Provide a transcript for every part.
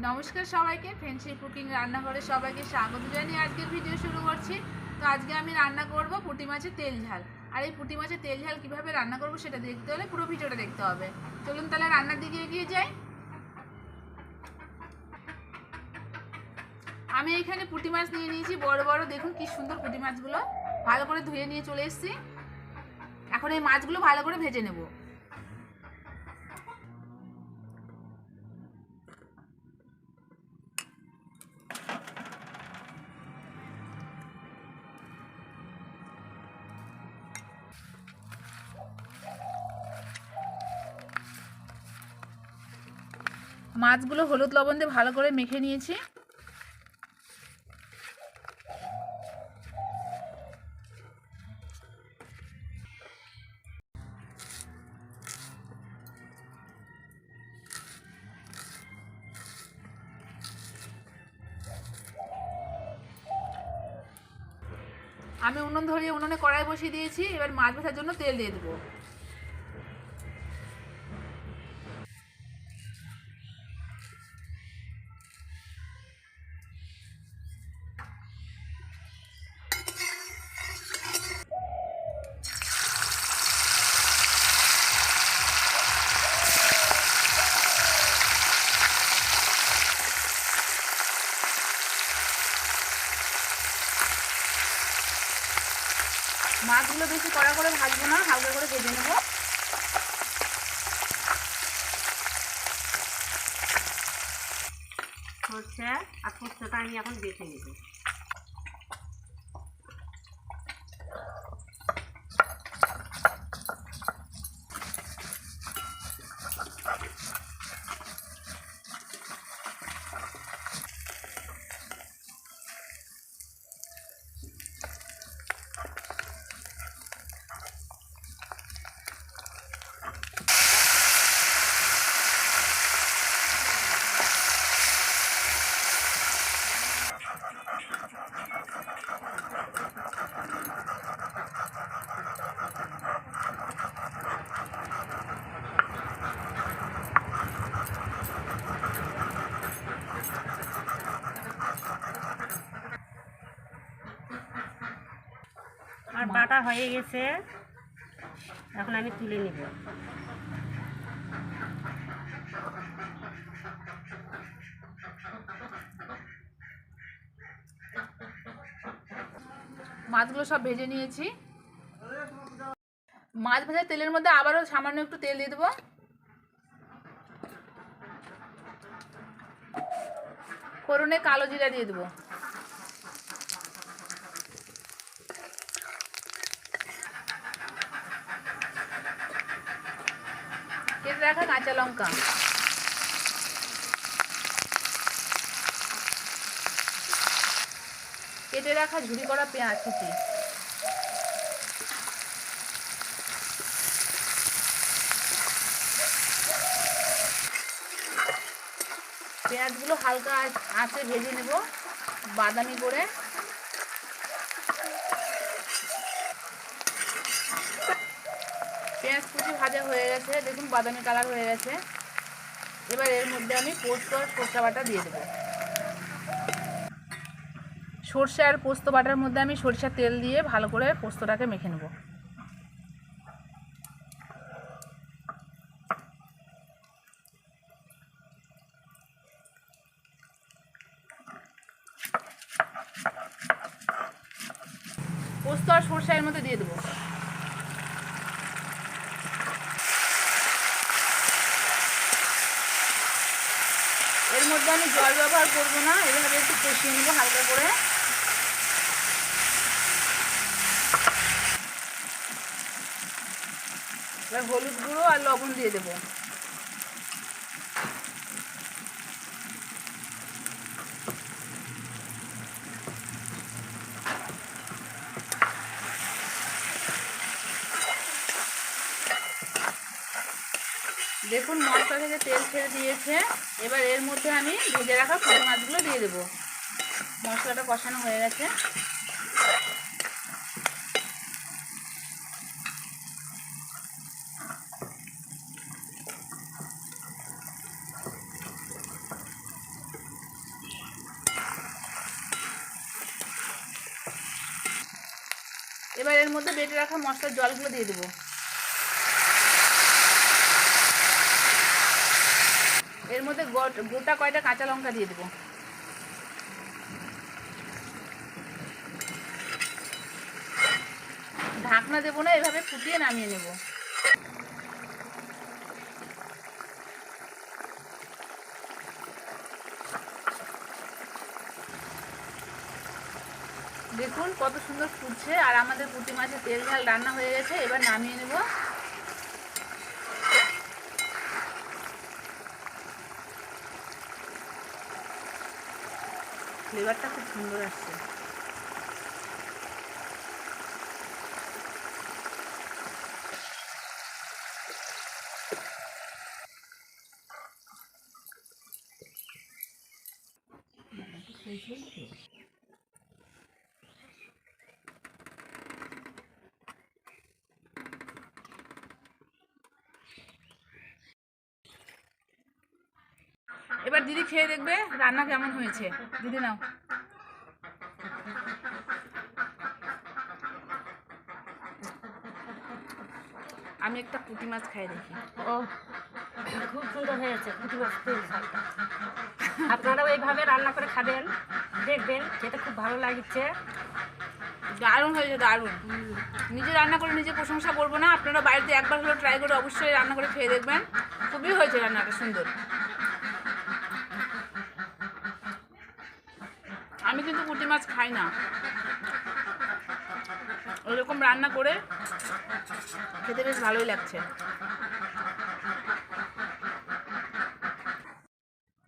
নমস্কার সবাইকে, friendship cooking রান্নাঘরে সবাইকে স্বাগত জানিয়ে আজকের ভিডিও শুরু করছি। তো আজকে আমি রান্না করব পুঁটি মাছের তেল ঝাল। আর এই পুঁটি মাছের তেল ঝাল কীভাবে রান্না করব সেটা দেখতে হলে পুরো ভিডিওটা দেখতে হবে। চলুন তাহলে রান্নার দিকে এগিয়ে যাই। আমি এইখানে পুঁটি মাছ নিয়ে নিয়েছি বড় বড়, দেখুন কি সুন্দর পুঁটি মাছগুলো ভালো করে ধুয়ে নিয়ে চলে এসেছি। এখন এই মাছগুলো ভালো করে ভেজে নেব। মাছগুলো হলুদ লবণ দিয়ে ভালো করে মেখে নিয়েছি। আমি উনুন ধরিয়ে উনুনে কড়াই বসিয়ে দিয়েছি। এবার মাছ ভাজার জন্য তেল দিয়ে দেবো। মাছগুলো বেশি কড়া করে ভাজবো না, হালকা করে ভেজে নেবো। সরষে আর পোস্তটা আমি এখন বেছে নেব। আর বাটা হয়ে গেছে, এখন আমি তুলে নেব। মাছগুলো সব ভেজে নিয়েছি। মাছ ভাজার তেলের মধ্যে আবারও সামান্য একটু তেল দিয়ে দেবো। ফোড়নে কালো জিরা দিয়ে দেবো। কেটে রাখা কাঁচা লঙ্কা, কেটে রাখা ঝুরি করা পেঁয়াজ কুচি, পেঁয়াজগুলো হালকা আঁচে ভেজে নেব বাদামি করে। পেঁয়াজ কুচি ভাজা হয়ে গেছে, দেখুন বাদামি কালার হয়ে গেছে। এবার এর মধ্যে আমি পোস্ত আর সরষে বাটা দিয়ে দেবো। সরষে আর পোস্ত বাটার মধ্যে আমি সরিষার তেল দিয়ে ভালো করে পোস্তটাকে মেখে নেব। পোস্ত আর সরষে এর মধ্যে দিয়ে দেবো। এর মধ্যে আমি জল ব্যবহার করবো না, এভাবে একটু কষিয়ে নেবো হালকা করে। এবার হলুদ গুঁড়ো আর লবণ দিয়ে দেবো। দেখুন মশলা থেকে তেল ছেড়ে দিয়েছে। এবার এর মধ্যে আমি ভেজে রাখা পুঁটি মাছগুলো দিয়ে দেবো। মশলাটা কষানো হয়ে গেছে। এবার এর মধ্যে বেটে রাখা মশলার জলগুলো দিয়ে দেবো। এর মধ্যে গোটা কয়টা কাঁচা লঙ্কা দিয়ে দেবো। ঢাকনা দেবো না, এভাবে ফুটিয়ে নামিয়ে নেব। দেখুন কত সুন্দর ফুটছে, আর আমাদের পুঁটি মাছের তেল ঝাল রান্না হয়ে গেছে। এবার নামিয়ে নেব। ফ্লেভারটা খুব সুন্দর আসছে। এবার দিদি খেয়ে দেখবে রান্না কেমন হয়েছে। দিদি নাও। আমি একটা পুঁটি মাছ খাই দেখি। ও খুব সুন্দর হয়েছে পুঁটি মাছ তেল ঝালটা। আপনারাও এইভাবে রান্না করে খাবেন, দেখবেন খেতে খুব ভালো লাগছে। দারুণ হয়েছে, দারুণ। নিজে রান্না করে নিজে প্রশংসা করবো না, আপনারা বাড়িতে একবার হলেও ট্রাই করে অবশ্যই রান্না করে খেয়ে দেখবেন। খুবই হয়েছে রান্নাটা সুন্দর। আমি কিন্তু পুঁটি মাছ খাই না, ওইরকম রান্না করে খেতে বেশ ভালোই লাগছে।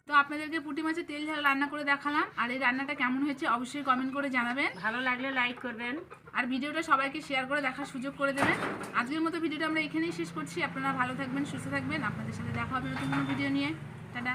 তো আপনাদেরকে পুঁটি মাছের তেল ঝাল রান্না করে দেখালাম, আর এই রান্নাটা কেমন হয়েছে অবশ্যই কমেন্ট করে জানাবেন। ভালো লাগলে লাইক করবেন, আর ভিডিওটা সবাইকে শেয়ার করে দেখার সুযোগ করে দেবেন। আজকের মতো ভিডিওটা আমরা এখানেই শেষ করছি। আপনারা ভালো থাকবেন, সুস্থ থাকবেন। আপনাদের সাথে দেখা হবে নতুন কোনো ভিডিও নিয়ে। টাটা।